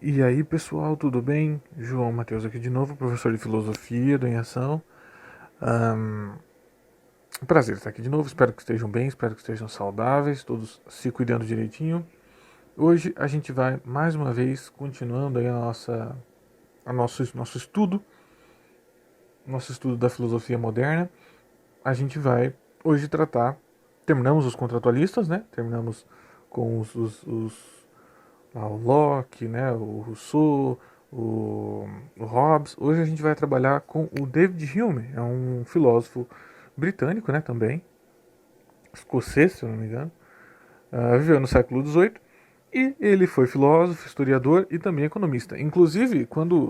E aí, pessoal, tudo bem? João Matheus aqui de novo, professor de filosofia do Em Ação. Ahn, Prazer estar aqui de novo, espero que estejam bem, espero que estejam saudáveis, todos se cuidando direitinho. Hoje a gente vai mais uma vez continuando aí nosso estudo da filosofia moderna. A gente vai hoje tratar, terminamos os contratualistas, né? Terminamos com o Locke, né, o Rousseau, o Hobbes. Hoje a gente vai trabalhar com o David Hume, é um filósofo britânico, né, também, escocês, se eu não me engano, viveu no século XVIII, e ele foi filósofo, historiador e também economista. Inclusive,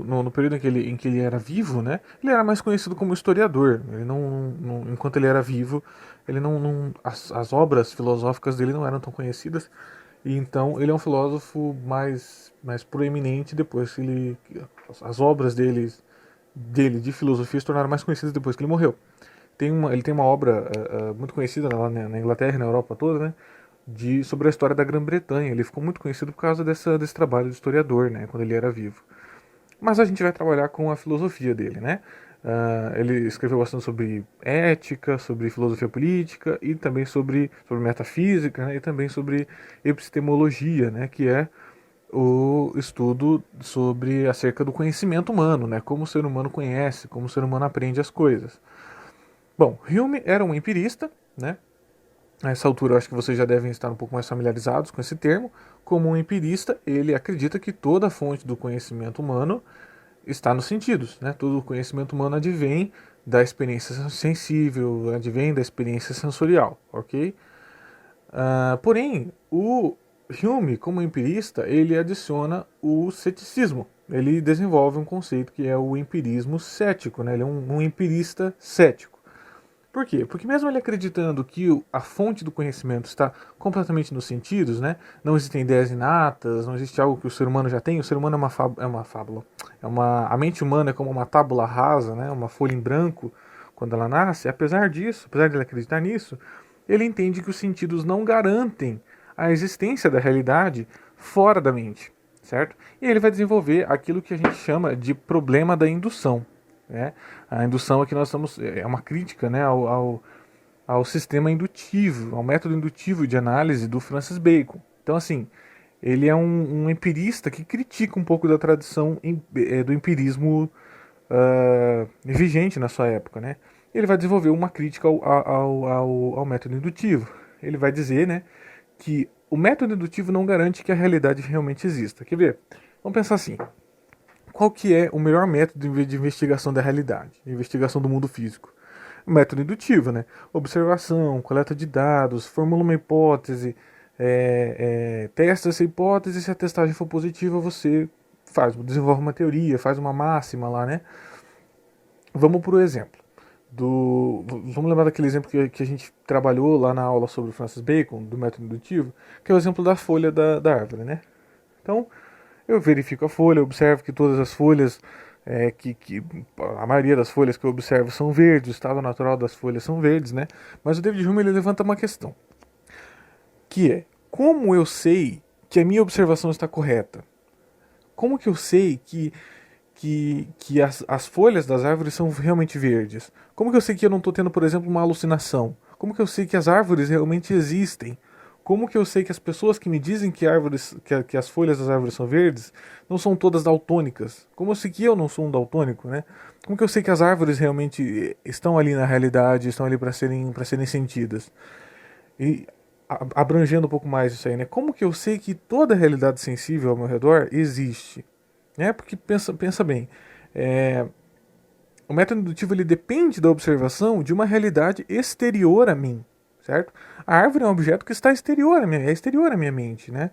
no período em que ele era vivo, né, ele era mais conhecido como historiador. Ele enquanto ele era vivo, ele as obras filosóficas dele não eram tão conhecidas. E então ele é um filósofo mais proeminente depois que as obras dele de filosofia se tornaram mais conhecidas depois que ele morreu. Ele tem uma obra muito conhecida lá na Inglaterra e na Europa toda, né? Sobre a história da Grã-Bretanha. Ele ficou muito conhecido por causa desse trabalho de historiador, né? Quando ele era vivo. Mas a gente vai trabalhar com a filosofia dele, né? Ele escreveu bastante sobre ética, sobre filosofia política e também sobre metafísica, né? E também sobre epistemologia, né? Que é o estudo acerca do conhecimento humano, né? Como o ser humano conhece, como o ser humano aprende as coisas. Bom, Hume era um empirista, né? A essa altura eu acho que vocês já devem estar um pouco mais familiarizados com esse termo. Como um empirista, ele acredita que toda a fonte do conhecimento humano está nos sentidos, né? Todo o conhecimento humano advém da experiência sensível, advém da experiência sensorial, ok? Porém, o Hume, como empirista, ele adiciona o ceticismo. Ele desenvolve um conceito que é o empirismo cético, né? Ele é um empirista cético. Por quê? Porque mesmo ele acreditando que a fonte do conhecimento está completamente nos sentidos, né? Não existem ideias inatas, não existe algo que o ser humano já tem. O ser humano é uma fábula. A mente humana é como uma tábula rasa, né? Uma folha em branco quando ela nasce. Apesar disso, apesar de ele acreditar nisso, ele entende que os sentidos não garantem a existência da realidade fora da mente, certo? E ele vai desenvolver aquilo que a gente chama de problema da indução. Né? A indução aqui nós estamos é uma crítica, né, ao sistema indutivo, ao método indutivo de análise do Francis Bacon. Então, assim, ele é um empirista que critica um pouco da tradição do empirismo vigente na sua época. Né? Ele vai desenvolver uma crítica ao método indutivo. Ele vai dizer, né, que o método indutivo não garante que a realidade realmente exista. Quer ver? Vamos pensar assim. Qual que é o melhor método de investigação da realidade, de investigação do mundo físico? O método indutivo, né? Observação, coleta de dados, formula uma hipótese, testa essa hipótese, se a testagem for positiva, você desenvolve uma teoria, faz uma máxima lá, né? Vamos por exemplo. Vamos lembrar daquele exemplo que a gente trabalhou lá na aula sobre o Francis Bacon, do método indutivo, que é o exemplo da folha da árvore, né? Então, eu verifico a folha, observo que todas as folhas, a maioria das folhas que eu observo são verdes, o estado natural das folhas são verdes, né? Mas o David Hume ele levanta uma questão, que é, como eu sei que a minha observação está correta? Como que eu sei que as folhas das árvores são realmente verdes? Como que eu sei que eu não estou tendo, por exemplo, uma alucinação? Como que eu sei que as árvores realmente existem? Como que eu sei que as pessoas que me dizem que as folhas das árvores são verdes não são todas daltônicas? Como eu sei que eu não sou um daltônico, né? Como que eu sei que as árvores realmente estão ali na realidade, estão ali para serem sentidas? E abrangendo um pouco mais isso aí, né? Como que eu sei que toda a realidade sensível ao meu redor existe? Né? Porque pensa bem, é, o método indutivo ele depende da observação de uma realidade exterior a mim, certo? A árvore é um objeto que está exterior à minha mente, né?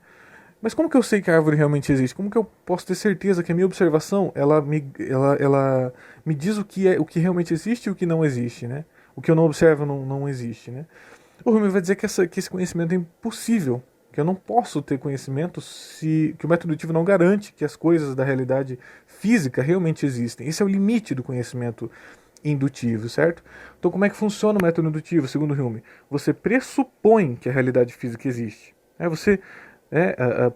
Mas como que eu sei que a árvore realmente existe? Como que eu posso ter certeza que a minha observação ela me diz o que realmente existe e o que não existe, né? O que eu não observo não existe, né? O Rumi vai dizer que esse conhecimento é impossível, que eu não posso ter conhecimento que o método indutivo não garante que as coisas da realidade física realmente existem. Esse é o limite do conhecimento indutivo, certo? Então como é que funciona o método indutivo, segundo Hume? Você pressupõe que a realidade física existe. Você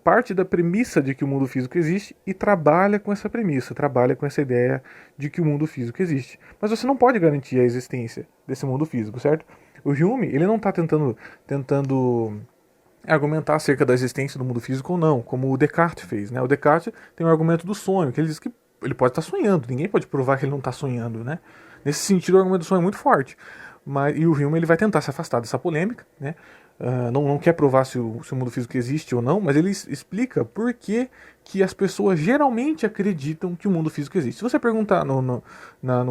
parte da premissa de que o mundo físico existe e trabalha com essa premissa, trabalha com essa ideia de que o mundo físico existe. Mas você não pode garantir a existência desse mundo físico, certo? O Hume, ele não está tentando argumentar acerca da existência do mundo físico ou não, como o Descartes fez, né? O Descartes tem um argumento do sonho, que ele diz que ele pode estar sonhando, ninguém pode provar que ele não está sonhando, né? Nesse sentido, o argumento do sonho é muito forte. E o Hume ele vai tentar se afastar dessa polêmica, né? Não quer provar se o mundo físico existe ou não, mas ele explica por que as pessoas geralmente acreditam que o mundo físico existe. Se você perguntar no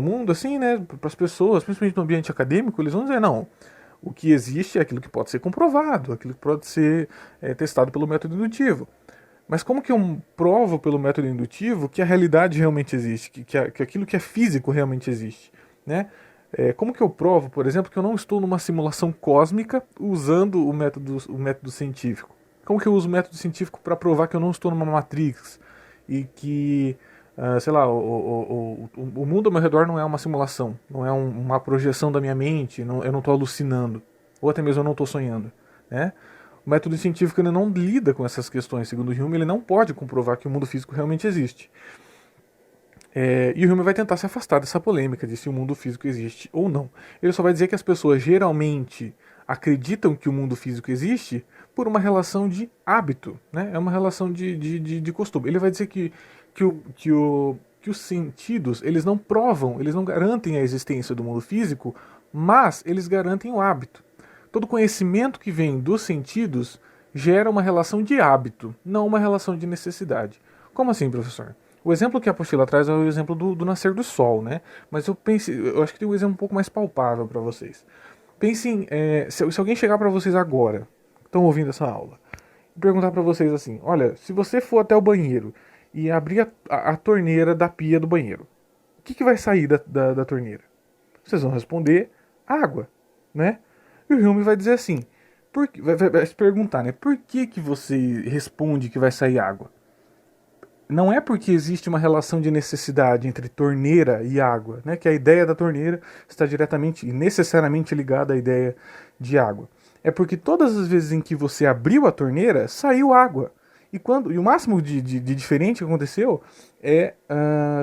mundo, assim, né, para as pessoas, principalmente no ambiente acadêmico, eles vão dizer, não, o que existe é aquilo que pode ser comprovado, aquilo que pode ser testado pelo método indutivo. Mas como que eu provo pelo método indutivo que a realidade realmente existe, que aquilo que é físico realmente existe, né? Como que eu provo, por exemplo, que eu não estou numa simulação cósmica usando o método científico? Como que eu uso o método científico para provar que eu não estou numa matrix e que, sei lá, o mundo ao meu redor não é uma simulação, não é uma projeção da minha mente, eu não estou alucinando, ou até mesmo eu não estou sonhando, né? O método científico ele não lida com essas questões, segundo Hume, ele não pode comprovar que o mundo físico realmente existe. E o Hume vai tentar se afastar dessa polêmica de se o mundo físico existe ou não. Ele só vai dizer que as pessoas geralmente acreditam que o mundo físico existe por uma relação de hábito, né? É uma relação de costume. Ele vai dizer que os sentidos eles não provam, eles não garantem a existência do mundo físico, mas eles garantem o hábito. Todo conhecimento que vem dos sentidos gera uma relação de hábito, não uma relação de necessidade. Como assim, professor? O exemplo que a apostila traz é o exemplo do nascer do sol, né? Mas eu acho que tem um exemplo um pouco mais palpável para vocês. Pensem, se alguém chegar para vocês agora, que estão ouvindo essa aula, e perguntar para vocês assim: olha, se você for até o banheiro e abrir a torneira da pia do banheiro, o que vai sair da torneira? Vocês vão responder água, né? E o Hume vai dizer assim, vai se perguntar, né? Por que você responde que vai sair água? Não é porque existe uma relação de necessidade entre torneira e água, né? Que a ideia da torneira está diretamente e necessariamente ligada à ideia de água. É porque todas as vezes em que você abriu a torneira, saiu água. E o máximo de diferente que aconteceu é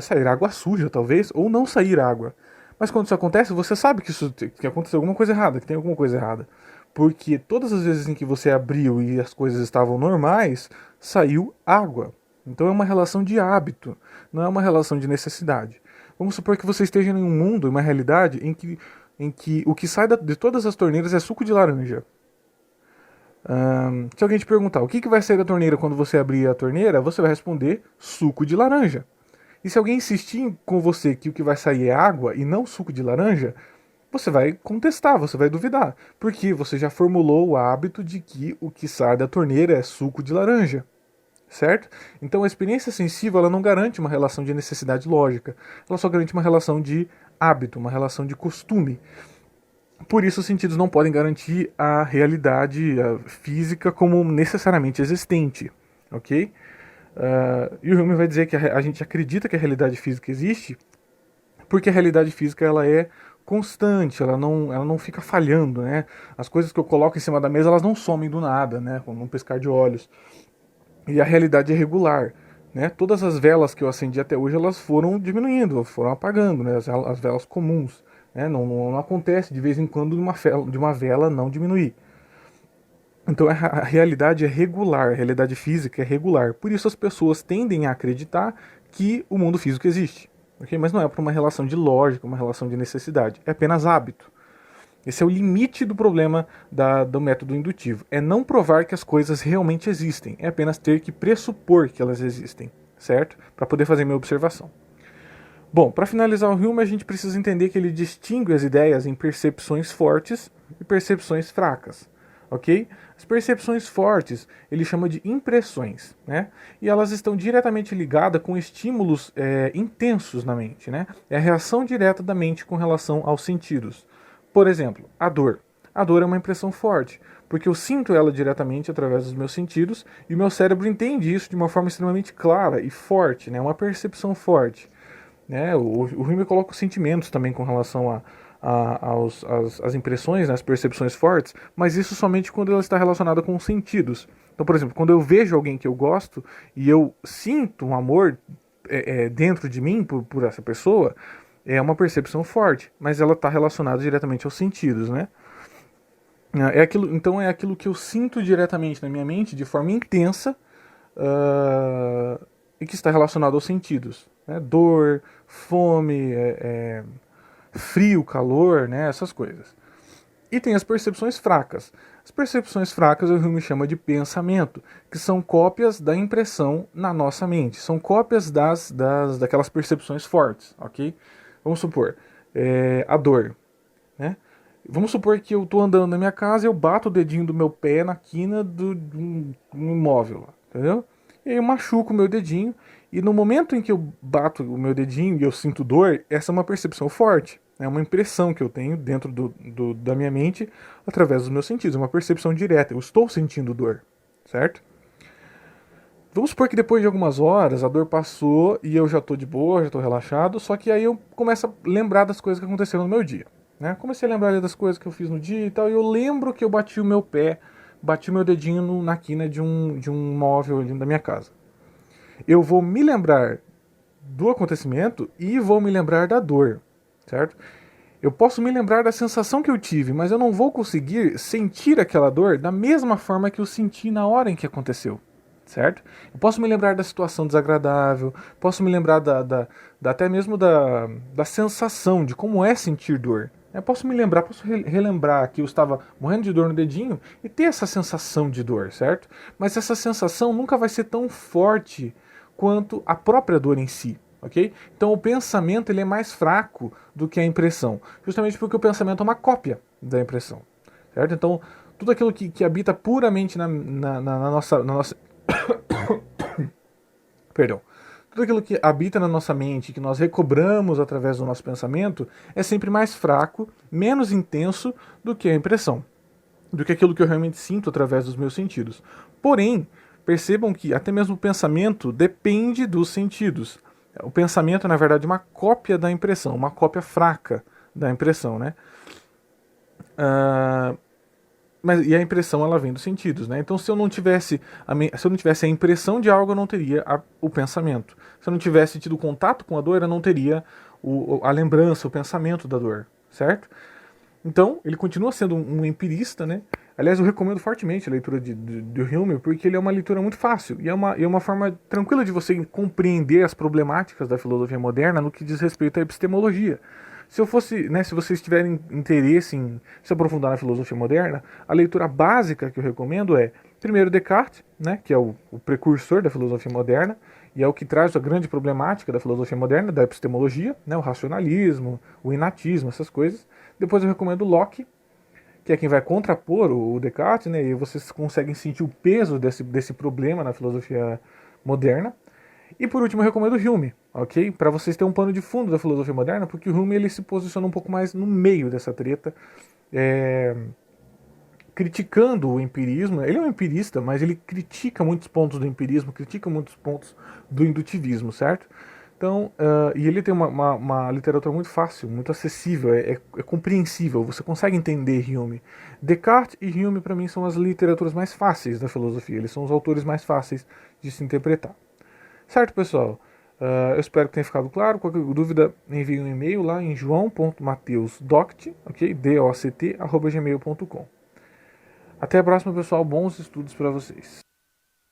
sair água suja, talvez, ou não sair água. Mas quando isso acontece, você sabe que aconteceu alguma coisa errada, que tem alguma coisa errada. Porque todas as vezes em que você abriu e as coisas estavam normais, saiu água. Então é uma relação de hábito, não é uma relação de necessidade. Vamos supor que você esteja em um mundo, em uma realidade, em que o que sai de todas as torneiras é suco de laranja. Se alguém te perguntar o que vai sair da torneira quando você abrir a torneira, você vai responder suco de laranja. E se alguém insistir com você que o que vai sair é água e não suco de laranja, você vai contestar, você vai duvidar. Porque você já formulou o hábito de que o que sai da torneira é suco de laranja. Certo? Então a experiência sensível ela não garante uma relação de necessidade lógica, ela só garante uma relação de hábito, uma relação de costume. Por isso os sentidos não podem garantir a realidade física como necessariamente existente, ok? E o Hume vai dizer que a gente acredita que a realidade física existe porque a realidade física ela é constante, ela não fica falhando, né? As coisas que eu coloco em cima da mesa elas não somem do nada, né? Com um piscar de olhos. E a realidade é regular, né? Todas as velas que eu acendi até hoje, elas foram diminuindo, foram apagando, né? As velas comuns, né? Não acontece de vez em quando de uma vela não diminuir. Então a realidade é regular, a realidade física é regular. Por isso as pessoas tendem a acreditar que o mundo físico existe. Okay? Mas não é por uma relação de lógica, uma relação de necessidade. É apenas hábito. Esse é o limite do problema do método indutivo. É não provar que as coisas realmente existem. É apenas ter que pressupor que elas existem, certo? Para poder fazer minha observação. Bom, para finalizar o Hume, a gente precisa entender que ele distingue as ideias em percepções fortes e percepções fracas, ok? As percepções fortes ele chama de impressões, né? E elas estão diretamente ligadas com estímulos intensos na mente, né? É a reação direta da mente com relação aos sentidos. Por exemplo, a dor. A dor é uma impressão forte, porque eu sinto ela diretamente através dos meus sentidos e o meu cérebro entende isso de uma forma extremamente clara e forte, né? Uma percepção forte. né? O Hume coloca os sentimentos também com relação às impressões, né, as percepções fortes, mas isso somente quando ela está relacionada com os sentidos. Então, por exemplo, quando eu vejo alguém que eu gosto e eu sinto um amor dentro de mim por essa pessoa, é uma percepção forte, mas ela está relacionada diretamente aos sentidos, né? Então é aquilo que eu sinto diretamente na minha mente de forma intensa, e que está relacionado aos sentidos, né? Dor, fome, frio, calor, né? Essas coisas. E tem as percepções fracas. As percepções fracas o Hume chama de pensamento, que são cópias da impressão na nossa mente, são cópias daquelas percepções fortes, ok? Vamos supor, a dor, né? Vamos supor que eu estou andando na minha casa e eu bato o dedinho do meu pé na quina de um imóvel lá, entendeu? E aí eu machuco o meu dedinho, e no momento em que eu bato o meu dedinho e eu sinto dor, essa é uma percepção forte. É uma impressão que eu tenho dentro da minha mente através dos meus sentidos. É uma percepção direta. Eu estou sentindo dor, certo? Vamos supor que depois de algumas horas a dor passou e eu já estou de boa, já estou relaxado, só que aí eu começo a lembrar das coisas que aconteceram no meu dia. Né? Comecei a lembrar ali das coisas que eu fiz no dia e tal, e eu lembro que eu bati o meu pé, bati o meu dedinho na quina de um móvel ali da minha casa. Eu vou me lembrar do acontecimento e vou me lembrar da dor, certo? Eu posso me lembrar da sensação que eu tive, mas eu não vou conseguir sentir aquela dor da mesma forma que eu senti na hora em que aconteceu, certo? Eu posso me lembrar da situação desagradável, posso me lembrar até mesmo da sensação, de como é sentir dor. Eu posso me lembrar, posso relembrar que eu estava morrendo de dor no dedinho e ter essa sensação de dor, certo? Mas essa sensação nunca vai ser tão forte quanto a própria dor em si. Okay? Então o pensamento ele é mais fraco do que a impressão, justamente porque o pensamento é uma cópia da impressão, certo? Então tudo aquilo que habita puramente na nossa perdão, tudo aquilo que habita na nossa mente, que nós recobramos através do nosso pensamento, é sempre mais fraco, menos intenso do que a impressão, do que aquilo que eu realmente sinto através dos meus sentidos. Porém, percebam que até mesmo o pensamento depende dos sentidos. O pensamento, na verdade, é uma cópia da impressão, uma cópia fraca da impressão, né? E a impressão ela vem dos sentidos, né? Então, se eu não tivesse a impressão de algo, eu não teria o pensamento. Se eu não tivesse tido contato com a dor, eu não teria a lembrança, o pensamento da dor, certo? Então, ele continua sendo um empirista, né? Aliás, eu recomendo fortemente a leitura do Hume, porque ele é uma leitura muito fácil e é uma forma tranquila de você compreender as problemáticas da filosofia moderna no que diz respeito à epistemologia. Se eu fosse, né, se vocês tiverem interesse em se aprofundar na filosofia moderna, a leitura básica que eu recomendo é, primeiro, Descartes, né, que é o precursor da filosofia moderna, e é o que traz a grande problemática da filosofia moderna, da epistemologia, né, o racionalismo, o inatismo, essas coisas. Depois eu recomendo Locke, que é quem vai contrapor o Descartes, né, e vocês conseguem sentir o peso desse problema na filosofia moderna. E por último eu recomendo Hume, ok? Para vocês terem um pano de fundo da filosofia moderna, porque o Hume ele se posiciona um pouco mais no meio dessa treta, criticando o empirismo. Ele é um empirista, mas ele critica muitos pontos do empirismo, critica muitos pontos do indutivismo, certo? Então, e ele tem uma literatura muito fácil, muito acessível, é compreensível, você consegue entender Hume. Descartes e Hume, para mim, são as literaturas mais fáceis da filosofia, eles são os autores mais fáceis de se interpretar. Certo, pessoal? Eu espero que tenha ficado claro. Qualquer dúvida, envie um e-mail lá em joão.mateusdoct, ok? doct@gmail.com. Até a próxima, pessoal. Bons estudos para vocês.